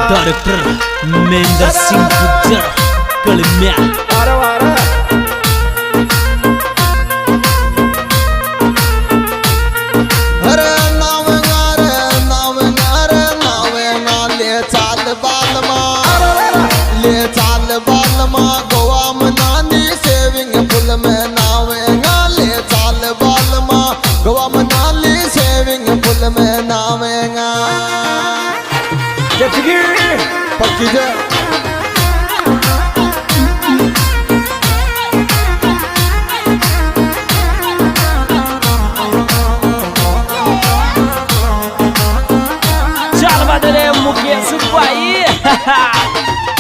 Director Mahendra Singh Gujjar कलम्या Goa Manali saving पुल में नावेगा ले चाल बालमा गोवा मनाली सेविंग पुल में नावेगा पक्की जय चल बदले मुकेश भाई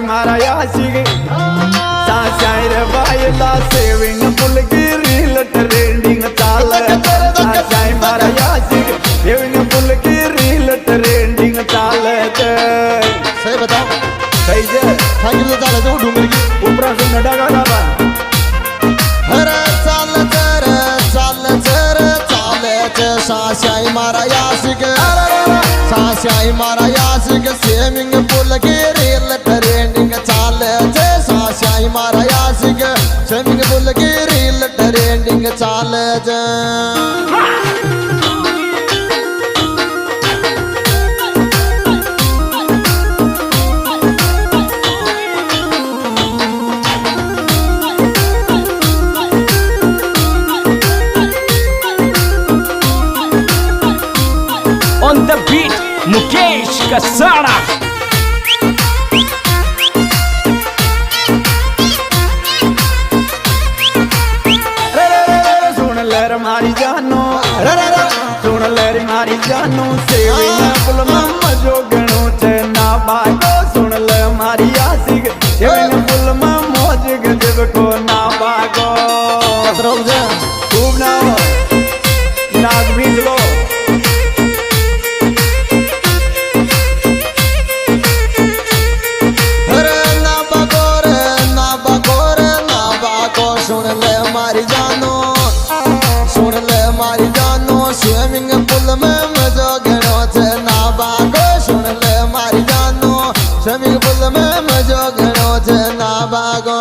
मारा यासी साशाई रे बायला सेविंग पुल की रील ट्रेंडिंग चाल साशाई मारा यासी सेविंग पुल की रील ट्रेंडिंग चाल सही बताओ सही जे थाकी तो चाल जो डूंगर की ऊपर से नडा का बाबा अरे चाल साशाई मारा यासी के साशाई मारा यासी के सेविंग पुल की रील ट्रेंडिंग चाल साशाई मारा यासी के सेविंग पुल की रील ट्रेंडिंग चाल On the beat, Mukesh Kasana. सुन लहर मारी जानो सुन लहर मारी जानो सेविंग पुल में मजो गणो छे ना बागो सुन ले मारी आशिक सेविंग पुल में मौज गजब को ना बागो खूब ना नाग बीज लो स्विमिंग पुल में मजा गणो छे ना बागो सुन ले मारी जानो स्विमिंग पुल में मजा गणो छे ना बागो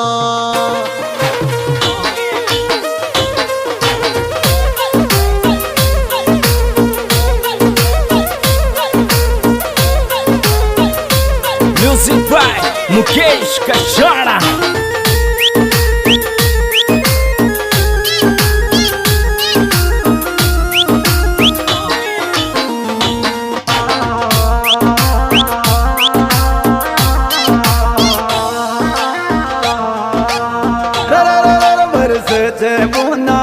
Music by Mukesh Kasana. बोना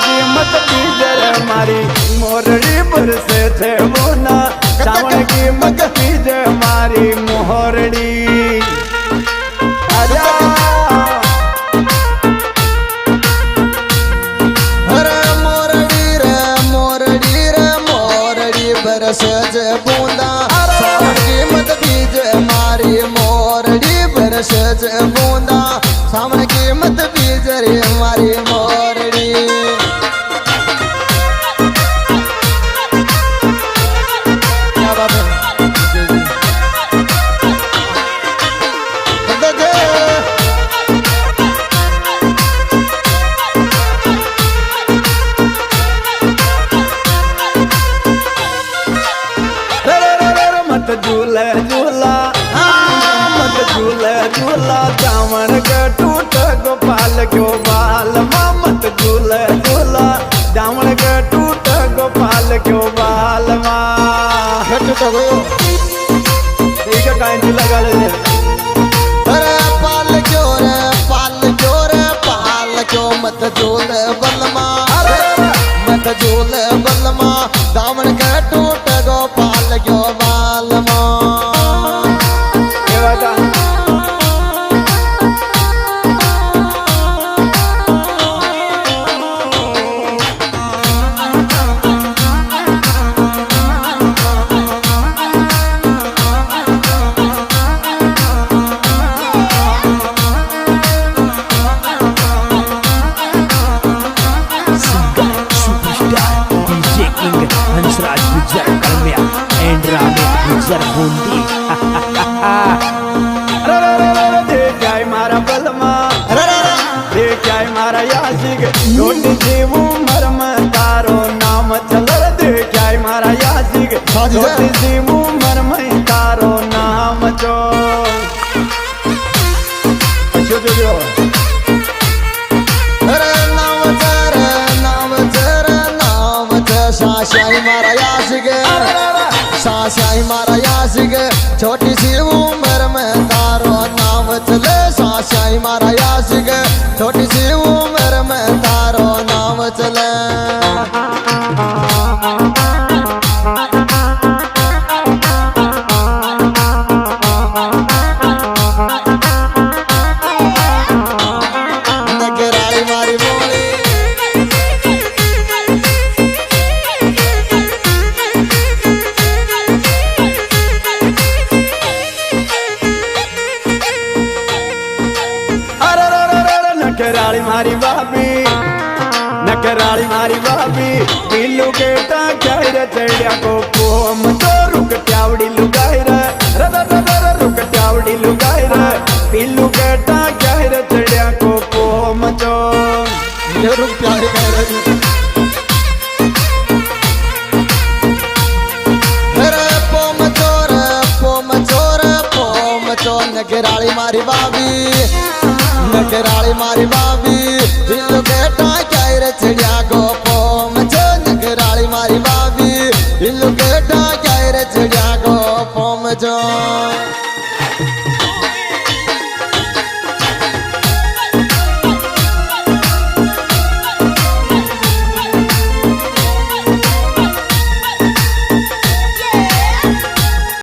की मत बीजर मारी मोरड़ी पर से थे बोना सावन की मत बीजर मारी मोरड़ी अरे मोरड़ी रे मोरड़ी रे मोरड़ी बरस जे बूंदा सावन की मत बीजे मारी मोरड़ी बरस जे बूंदा सावन की मत बीजर मारी मोरड़ी क्या बात है मत झूले झूला मत झूले झूला चावण के टूट गोपाल क्यों बाल मत झूले झूला चावण के टूट गोपाल क्यों बाल ठीक है काइन लगा ले अरे पाल क्यों मत झूले बलमा मत झूले बलमा दामन के टूट गोपाल क्यों बालमा દેખાય મારા બલમાં અરે રે રે. દેખાય મારા યાસિક જોડી જેવું મરમ તારો નામ ચલર દેખાય મારા યાસિક હાજી સર. જોડી જેવું મરમ તારો નામ જો જો અરે નામ છે રે, નામ છે રે, નામ છે સાશાઈ મારા યાસિક. સાશાઈ મારા યાસિક. छोटी सी उम्र में तारो नाम चले साशाई मारा यासिक. छोटी सी उम्र में तारो नाम चले. नगराली मारी बोली. નકરાળી મારી બાબી નકરાળી મારી બાબી પીલું કેટા ક્યારે ચડ્યા કોકો અમ તો રૂકટ્યાવડી લુગાઈ રે રૂકટ્યાવડી લુગાઈ રે પીલું કેટા ક્યારે ચડ્યા કોકો અમ તો रुक प्यारे कह रही. अरे पोम चोर नगराली मारी बाबी. नगराली मारी बाबी दिल केटा क्यार चढ़िया गो पोम चो. नगराली मारी बाबी दिल केटा क्यार चढ़िया गो पोम चो.